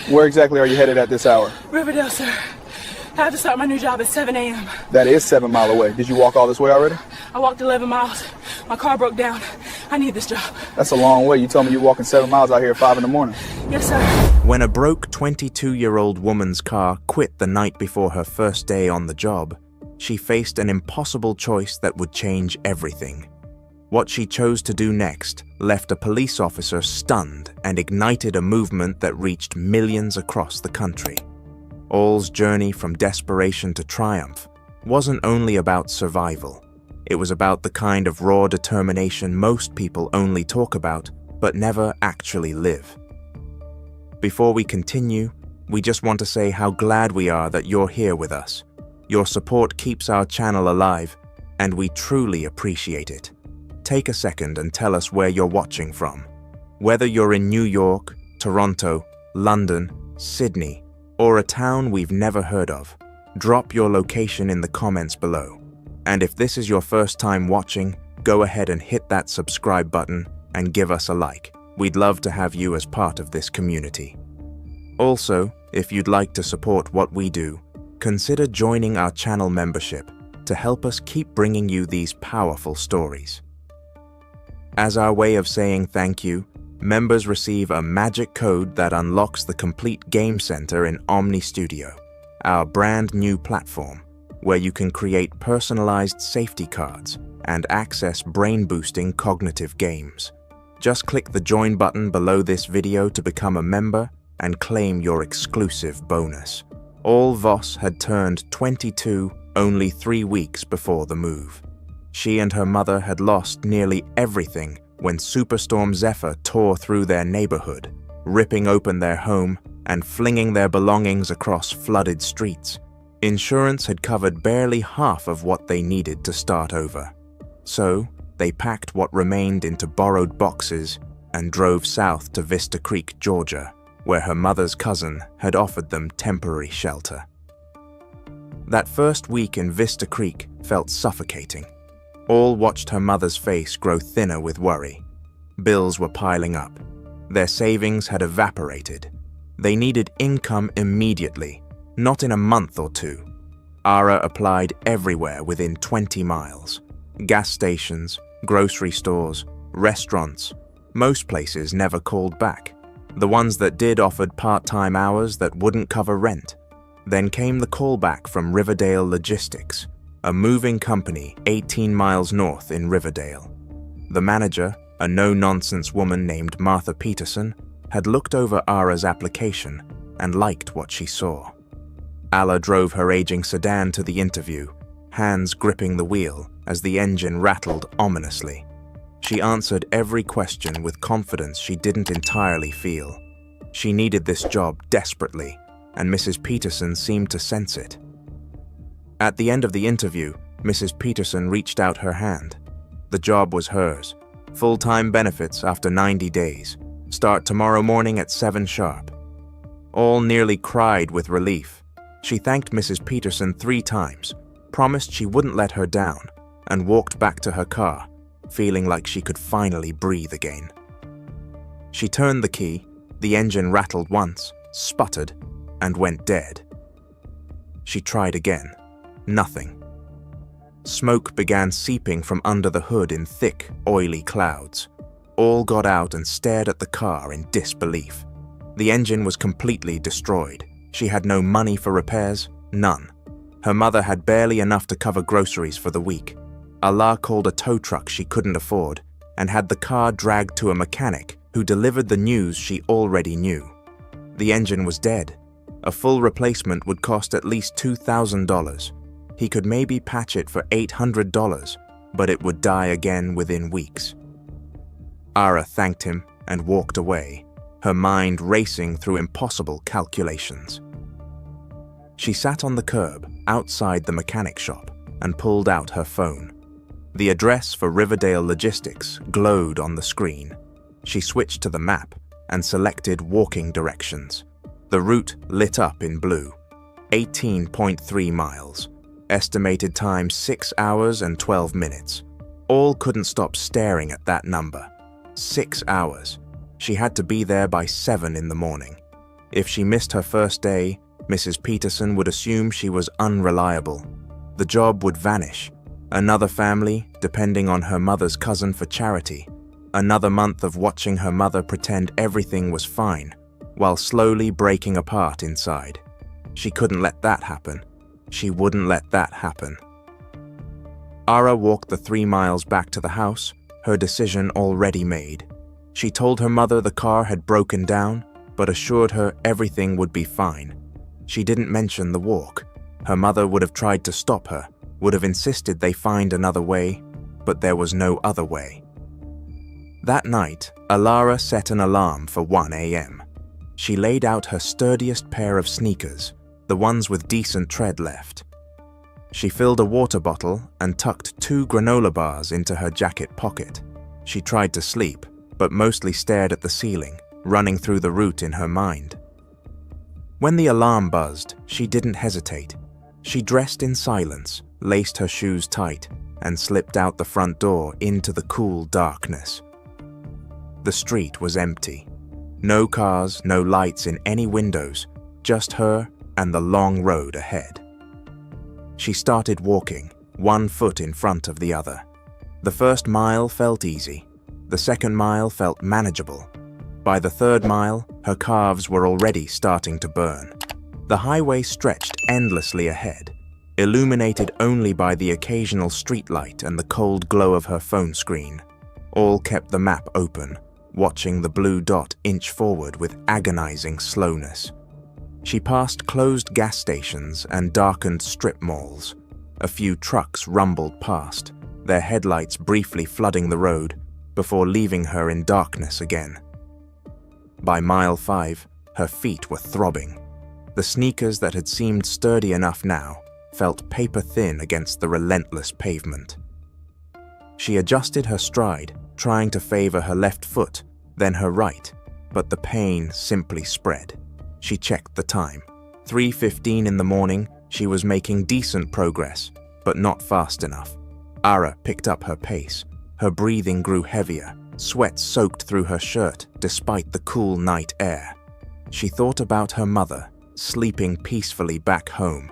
Where exactly are you headed at this hour? Riverdale, sir. I have to start my new job at 7 a.m. That is 7 miles away. Did you walk all this way already? I walked 11 miles. My car broke down. I need this job. That's a long way. You told me you're walking 7 miles out here at 5 in the morning. Yes, sir. When a broke 22-year-old woman's car quit the night before her first day on the job, she faced an impossible choice that would change everything. What she chose to do next left a police officer stunned and ignited a movement that reached millions across the country. All's journey from desperation to triumph wasn't only about survival. It was about the kind of raw determination most people only talk about but never actually live. Before we continue, we just want to say how glad we are that you're here with us. Your support keeps our channel alive, and we truly appreciate it. Take a second and tell us where you're watching from. Whether you're in New York, Toronto, London, Sydney, or a town we've never heard of, drop your location in the comments below. And if this is your first time watching, go ahead and hit that subscribe button and give us a like. We'd love to have you as part of this community. Also, if you'd like to support what we do, consider joining our channel membership to help us keep bringing you these powerful stories. As our way of saying thank you, members receive a magic code that unlocks the complete game center in Omni Studio, our brand new platform, where you can create personalized safety cards and access brain-boosting cognitive games. Just click the join button below this video to become a member and claim your exclusive bonus. All Voss had turned 22 only 3 weeks before the move. She and her mother had lost nearly everything when Superstorm Zephyr tore through their neighborhood, ripping open their home and flinging their belongings across flooded streets. Insurance had covered barely half of what they needed to start over. So, they packed what remained into borrowed boxes and drove south to Vista Creek, Georgia, where her mother's cousin had offered them temporary shelter. That first week in Vista Creek felt suffocating. All watched her mother's face grow thinner with worry. Bills were piling up. Their savings had evaporated. They needed income immediately, not in a month or two. Ara applied everywhere within 20 miles. Gas stations, grocery stores, restaurants. Most places never called back. The ones that did offered part-time hours that wouldn't cover rent. Then came the callback from Riverdale Logistics, a moving company 18 miles north in Riverdale. The manager, a no-nonsense woman named Martha Peterson, had looked over Ara's application and liked what she saw. Alla drove her aging sedan to the interview, hands gripping the wheel as the engine rattled ominously. She answered every question with confidence she didn't entirely feel. She needed this job desperately, and Mrs. Peterson seemed to sense it. At the end of the interview, Mrs. Peterson reached out her hand. The job was hers. Full-time benefits after 90 days. Start tomorrow morning at 7 sharp. All nearly cried with relief. She thanked Mrs. Peterson 3 times, promised she wouldn't let her down, and walked back to her car, feeling like she could finally breathe again. She turned the key, the engine rattled once, sputtered, and went dead. She tried again. Nothing. Smoke began seeping from under the hood in thick, oily clouds. All got out and stared at the car in disbelief. The engine was completely destroyed. She had no money for repairs, none. Her mother had barely enough to cover groceries for the week. Allah called a tow truck she couldn't afford and had the car dragged to a mechanic who delivered the news she already knew. The engine was dead. A full replacement would cost at least $2,000. He could maybe patch it for $800, but it would die again within weeks. Ara thanked him and walked away, her mind racing through impossible calculations. She sat on the curb outside the mechanic shop and pulled out her phone. The address for Riverdale Logistics glowed on the screen. She switched to the map and selected walking directions. The route lit up in blue. 18.3 miles. Estimated time 6 hours and 12 minutes. All couldn't stop staring at that number. 6 hours. She had to be there by 7 in the morning. If she missed her first day, Mrs. Peterson would assume she was unreliable. The job would vanish. Another family, depending on her mother's cousin for charity. Another month of watching her mother pretend everything was fine, while slowly breaking apart inside. She couldn't let that happen. She wouldn't let that happen. Ara walked the 3 miles back to the house, her decision already made. She told her mother the car had broken down, but assured her everything would be fine. She didn't mention the walk. Her mother would have tried to stop her, would have insisted they find another way, but there was no other way. That night, Alara set an alarm for 1 a.m. She laid out her sturdiest pair of sneakers, the ones with decent tread left. She filled a water bottle and tucked 2 granola bars into her jacket pocket. She tried to sleep, but mostly stared at the ceiling, running through the route in her mind. When the alarm buzzed, she didn't hesitate. She dressed in silence, laced her shoes tight, and slipped out the front door into the cool darkness. The street was empty. No cars, no lights in any windows, just her and the long road ahead. She started walking, 1 foot in front of the other. The first mile felt easy. The second mile felt manageable. By the 3rd mile, her calves were already starting to burn. The highway stretched endlessly ahead, illuminated only by the occasional streetlight and the cold glow of her phone screen. All kept the map open, watching the blue dot inch forward with agonizing slowness. She passed closed gas stations and darkened strip malls. A few trucks rumbled past, their headlights briefly flooding the road before leaving her in darkness again. By mile 5, her feet were throbbing. The sneakers that had seemed sturdy enough now felt paper-thin against the relentless pavement. She adjusted her stride, trying to favor her left foot, then her right, but the pain simply spread. She checked the time. 3:15 in the morning, she was making decent progress, but not fast enough. Ara picked up her pace. Her breathing grew heavier. Sweat soaked through her shirt despite the cool night air. She thought about her mother, sleeping peacefully back home,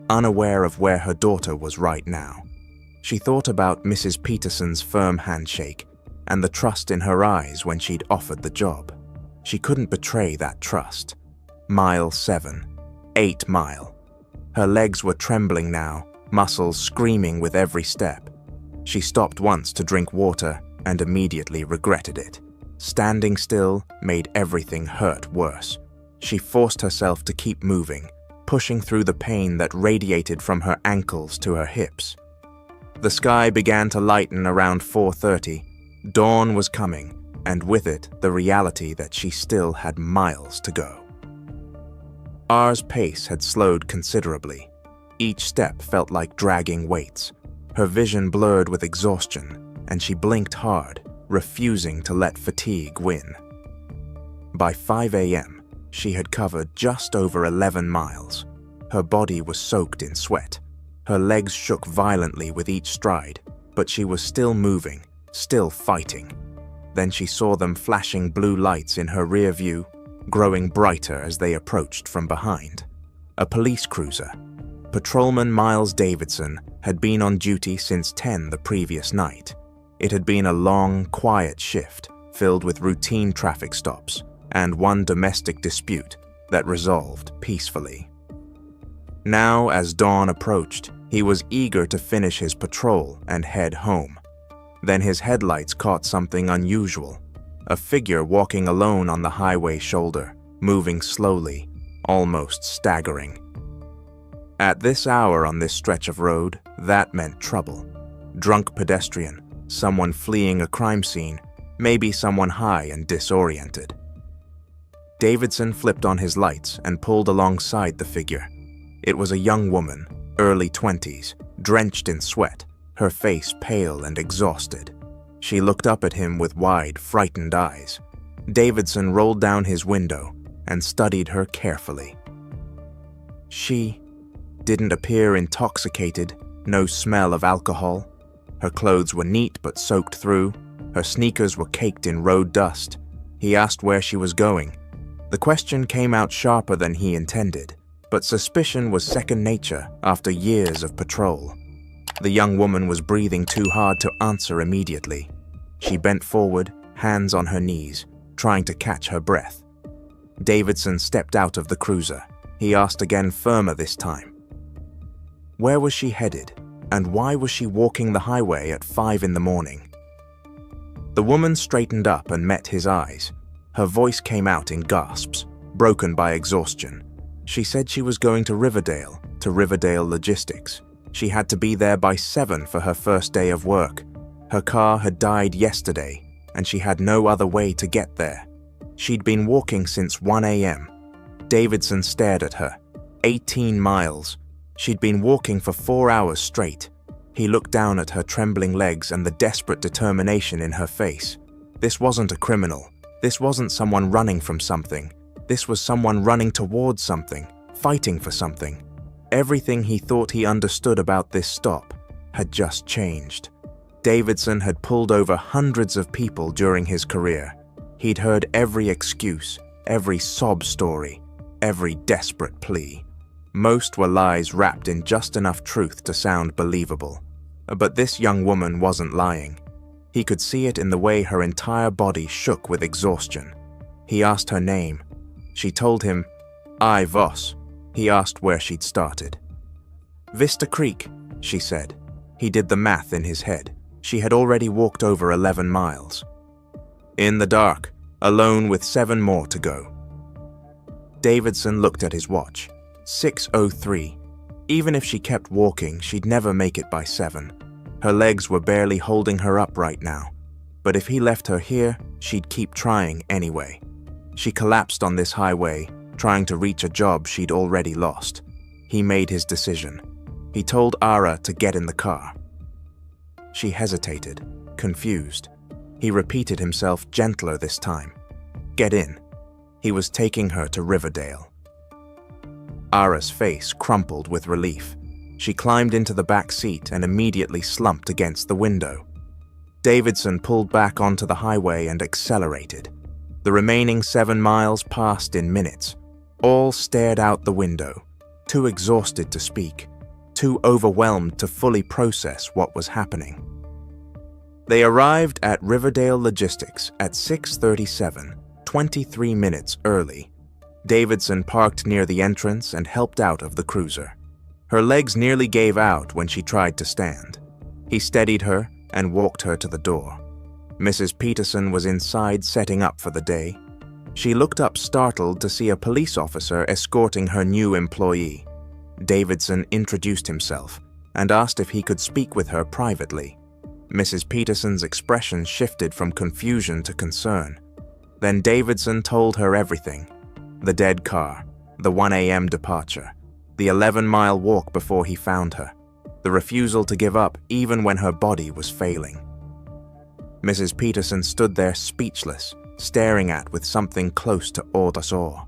unaware of where her daughter was right now. She thought about Mrs. Peterson's firm handshake and the trust in her eyes when she'd offered the job. She couldn't betray that trust. Mile 7, 8 mile. Her legs were trembling now, muscles screaming with every step. She stopped once to drink water and immediately regretted it. Standing still made everything hurt worse. She forced herself to keep moving, pushing through the pain that radiated from her ankles to her hips. The sky began to lighten around 4:30. Dawn was coming, and with it the reality that she still had miles to go. R's pace had slowed considerably. Each step felt like dragging weights. Her vision blurred with exhaustion, and she blinked hard, refusing to let fatigue win. By 5 a.m., she had covered just over 11 miles. Her body was soaked in sweat. Her legs shook violently with each stride, but she was still moving, still fighting. Then she saw them flashing blue lights in her rear view, growing brighter as they approached from behind. A police cruiser. Patrolman Miles Davidson had been on duty since 10 the previous night. It had been a long, quiet shift, filled with routine traffic stops and one domestic dispute that resolved peacefully. Now, as dawn approached, he was eager to finish his patrol and head home. Then his headlights caught something unusual. A figure walking alone on the highway shoulder, moving slowly, almost staggering. At this hour on this stretch of road, that meant trouble. Drunk pedestrian, someone fleeing a crime scene, maybe someone high and disoriented. Davidson flipped on his lights and pulled alongside the figure. It was a young woman, early 20s, drenched in sweat, her face pale and exhausted. She looked up at him with wide, frightened eyes. Davidson rolled down his window and studied her carefully. She didn't appear intoxicated, no smell of alcohol. Her clothes were neat but soaked through. Her sneakers were caked in road dust. He asked where she was going. The question came out sharper than he intended, but suspicion was second nature after years of patrol. The young woman was breathing too hard to answer immediately. She bent forward, hands on her knees, trying to catch her breath. Davidson stepped out of the cruiser. He asked again, firmer this time. Where was she headed, and why was she walking the highway at 5 in the morning? The woman straightened up and met his eyes. Her voice came out in gasps, broken by exhaustion. She said she was going to Riverdale Logistics. She had to be there by 7 for her first day of work. Her car had died yesterday, and she had no other way to get there. She'd been walking since 1 a.m. Davidson stared at her. 18 miles. She'd been walking for 4 hours straight. He looked down at her trembling legs and the desperate determination in her face. This wasn't a criminal. This wasn't someone running from something. This was someone running towards something, fighting for something. Everything he thought he understood about this stop had just changed. Davidson had pulled over hundreds of people during his career. He'd heard every excuse, every sob story, every desperate plea. Most were lies wrapped in just enough truth to sound believable. But this young woman wasn't lying. He could see it in the way her entire body shook with exhaustion. He asked her name. She told him, "I Voss." He asked where she'd started. "Vista Creek," she said. He did the math in his head. She had already walked over 11 miles. In the dark, alone with 7 more to go. Davidson looked at his watch. 6:03. Even if she kept walking, she'd never make it by 7. Her legs were barely holding her up right now. But if he left her here, she'd keep trying anyway. She collapsed on this highway, trying to reach a job she'd already lost. He made his decision. He told Ara to get in the car. She hesitated, confused. He repeated himself gentler this time. Get in. He was taking her to Riverdale. Ara's face crumpled with relief. She climbed into the back seat and immediately slumped against the window. Davidson pulled back onto the highway and accelerated. The remaining 7 miles passed in minutes. All stared out the window, too exhausted to speak, too overwhelmed to fully process what was happening. They arrived at Riverdale Logistics at 6:37, 23 minutes early. Davidson parked near the entrance and helped out of the cruiser. Her legs nearly gave out when she tried to stand. He steadied her and walked her to the door. Mrs. Peterson was inside setting up for the day. She looked up startled to see a police officer escorting her new employee. Davidson introduced himself and asked if he could speak with her privately. Mrs. Peterson's expression shifted from confusion to concern. Then Davidson told her everything. The dead car, the 1 a.m. departure, the 11-mile walk before he found her, the refusal to give up even when her body was failing. Mrs. Peterson stood there speechless, staring at with something close to awe.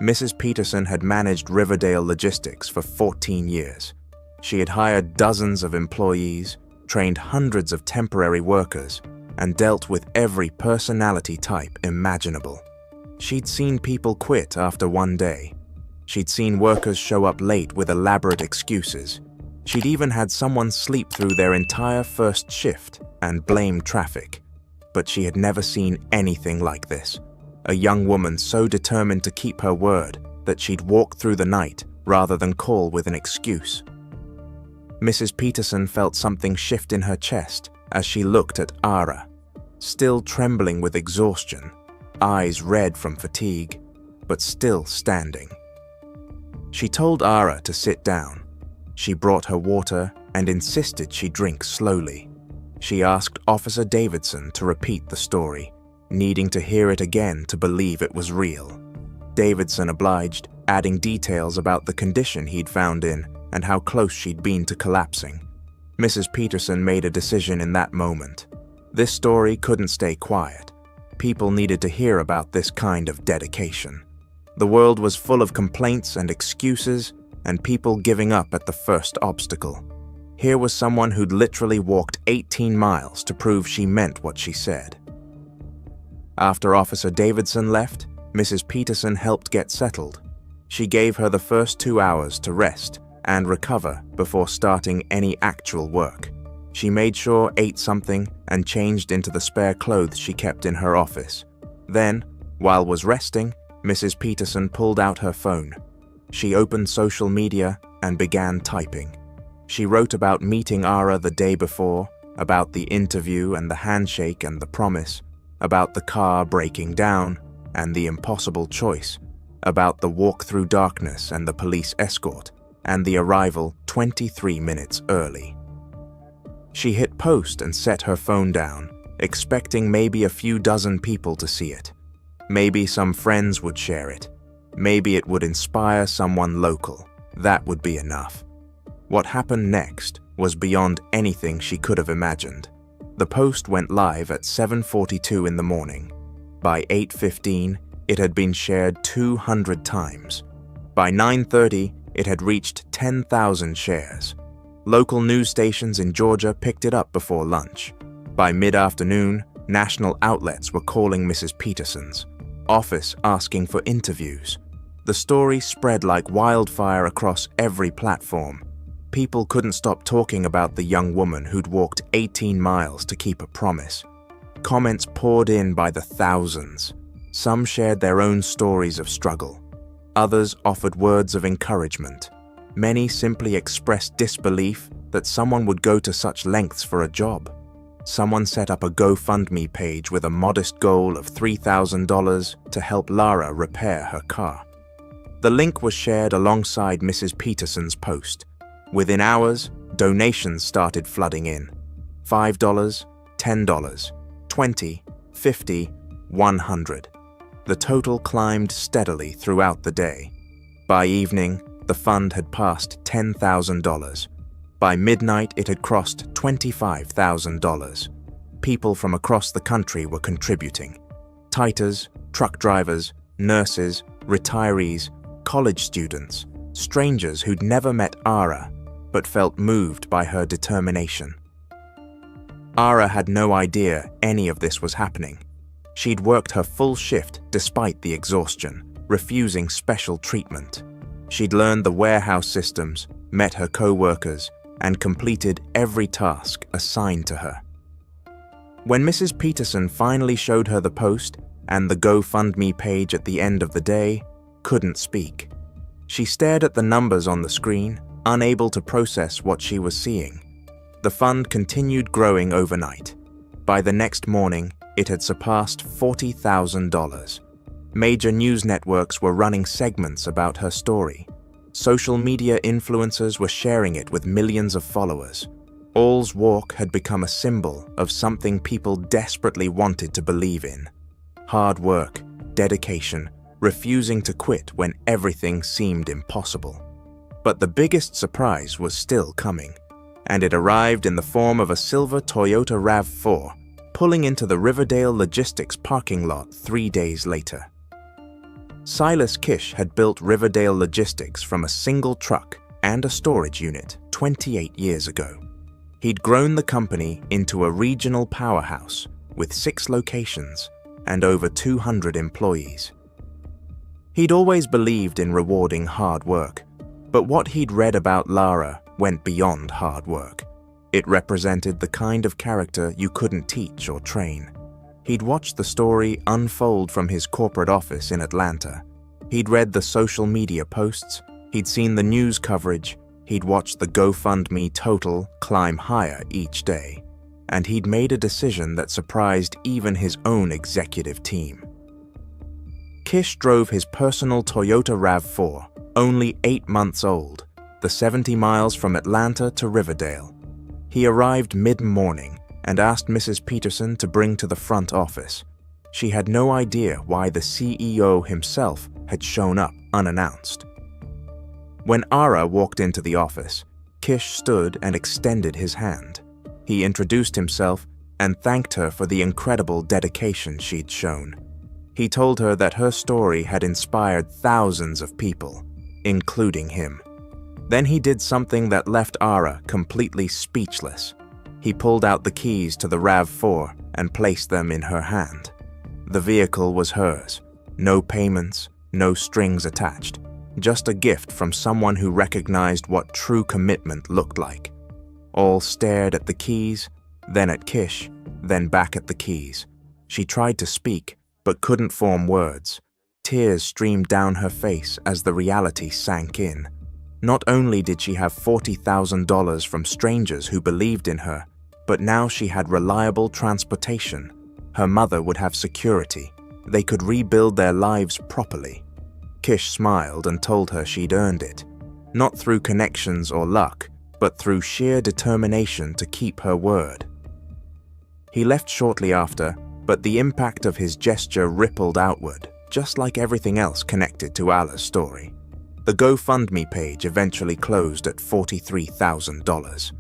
Mrs. Peterson had managed Riverdale Logistics for 14 years. She had hired dozens of employees, trained hundreds of temporary workers, and dealt with every personality type imaginable. She'd seen people quit after one day. She'd seen workers show up late with elaborate excuses. She'd even had someone sleep through their entire first shift and blame traffic. But she had never seen anything like this. A young woman so determined to keep her word that she'd walk through the night rather than call with an excuse. Mrs. Peterson felt something shift in her chest as she looked at Ara, still trembling with exhaustion, eyes red from fatigue, but still standing. She told Ara to sit down. She brought her water and insisted she drink slowly. She asked Officer Davidson to repeat the story, needing to hear it again to believe it was real. Davidson obliged, adding details about the condition he'd found in and how close she'd been to collapsing. Mrs. Peterson made a decision in that moment. This story couldn't stay quiet. People needed to hear about this kind of dedication. The world was full of complaints and excuses, and people giving up at the first obstacle. Here was someone who'd literally walked 18 miles to prove she meant what she said. After Officer Davidson left, Mrs. Peterson helped get settled. She gave her the first 2 hours to rest and recover before starting any actual work. She made sure ate something and changed into the spare clothes she kept in her office. Then, while was resting, Mrs. Peterson pulled out her phone. She opened social media and began typing. She wrote about meeting Ara the day before, about the interview and the handshake and the promise, about the car breaking down and the impossible choice, about the walk through darkness and the police escort, and the arrival 23 minutes early. She hit post and set her phone down, expecting maybe a few dozen people to see it. Maybe some friends would share it. Maybe it would inspire someone local. That would be enough. What happened next was beyond anything she could have imagined. The post went live at 7:42 in the morning. By 8:15, it had been shared 200 times. By 9:30, it had reached 10,000 shares. Local news stations in Georgia picked it up before lunch. By mid-afternoon, national outlets were calling Mrs. Peterson's office asking for interviews. The story spread like wildfire across every platform. People couldn't stop talking about the young woman who'd walked 18 miles to keep a promise. Comments poured in by the thousands. Some shared their own stories of struggle. Others offered words of encouragement. Many simply expressed disbelief that someone would go to such lengths for a job. Someone set up a GoFundMe page with a modest goal of $3,000 to help Lara repair her car. The link was shared alongside Mrs. Peterson's post. Within hours, donations started flooding in. $5, $10, $20, $50, $100. The total climbed steadily throughout the day. By evening, the fund had passed $10,000. By midnight, it had crossed $25,000. People from across the country were contributing. Titers, truck drivers, nurses, retirees, college students, strangers who'd never met Ara but felt moved by her determination. Ara had no idea any of this was happening. She'd worked her full shift despite the exhaustion, refusing special treatment. She'd learned the warehouse systems, met her co-workers, and completed every task assigned to her. When Mrs. Peterson finally showed her the post and the GoFundMe page at the end of the day, couldn't speak. She stared at the numbers on the screen, unable to process what she was seeing. The fund continued growing overnight. By the next morning, it had surpassed $40,000. Major news networks were running segments about her story. Social media influencers were sharing it with millions of followers. All's walk had become a symbol of something people desperately wanted to believe in. Hard work, dedication, refusing to quit when everything seemed impossible. But the biggest surprise was still coming, and it arrived in the form of a silver Toyota RAV4 pulling into the Riverdale Logistics parking lot 3 days later. Silas Kish had built Riverdale Logistics from a single truck and a storage unit 28 years ago. He'd grown the company into a regional powerhouse with 6 locations and over 200 employees. He'd always believed in rewarding hard work, but what he'd read about Lara went beyond hard work. It represented the kind of character you couldn't teach or train. He'd watched the story unfold from his corporate office in Atlanta. He'd read the social media posts, he'd seen the news coverage, he'd watched the GoFundMe total climb higher each day, and he'd made a decision that surprised even his own executive team. Kish drove his personal Toyota RAV4, only 8 months old, the 70 miles from Atlanta to Riverdale. He arrived mid-morning and asked Mrs. Peterson to bring to the front office. She had no idea why the CEO himself had shown up unannounced. When Ara walked into the office, Kish stood and extended his hand. He introduced himself and thanked her for the incredible dedication she'd shown. He told her that her story had inspired thousands of people, including him. Then he did something that left Ara completely speechless. He pulled out the keys to the RAV4 and placed them in her hand. The vehicle was hers. No payments, no strings attached. Just a gift from someone who recognized what true commitment looked like. All stared at the keys, then at Kish, then back at the keys. She tried to speak, but couldn't form words. Tears streamed down her face as the reality sank in. Not only did she have $40,000 from strangers who believed in her, but now she had reliable transportation. Her mother would have security. They could rebuild their lives properly. Kish smiled and told her she'd earned it. Not through connections or luck, but through sheer determination to keep her word. He left shortly after, but the impact of his gesture rippled outward, just like everything else connected to Allah's story. The GoFundMe page eventually closed at $43,000.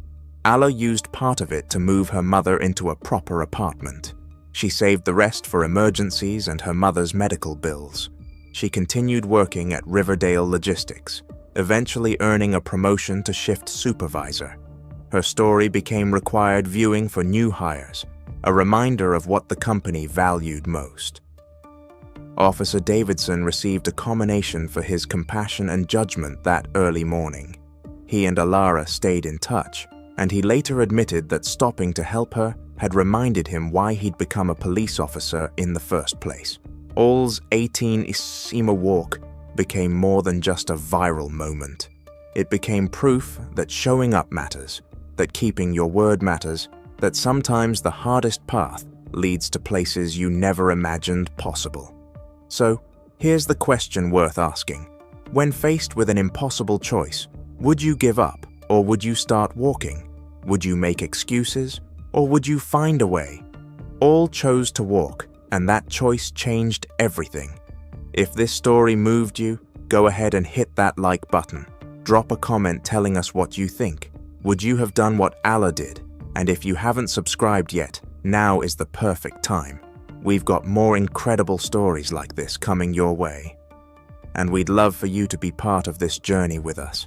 Allah used part of it to move her mother into a proper apartment. She saved the rest for emergencies and her mother's medical bills. She continued working at Riverdale Logistics, eventually earning a promotion to shift supervisor. Her story became required viewing for new hires, a reminder of what the company valued most. Officer Davidson received a commendation for his compassion and judgment that early morning. He and Alara stayed in touch, and he later admitted that stopping to help her had reminded him why he'd become a police officer in the first place. All's 18 Isima walk became more than just a viral moment. It became proof that showing up matters, that keeping your word matters, that sometimes the hardest path leads to places you never imagined possible. So, here's the question worth asking. When faced with an impossible choice, would you give up or would you start walking? Would you make excuses or would you find a way? All chose to walk, and that choice changed everything. If this story moved you, go ahead and hit that like button. Drop a comment telling us what you think. Would you have done what Allah did? And if you haven't subscribed yet, now is the perfect time. We've got more incredible stories like this coming your way. And we'd love for you to be part of this journey with us.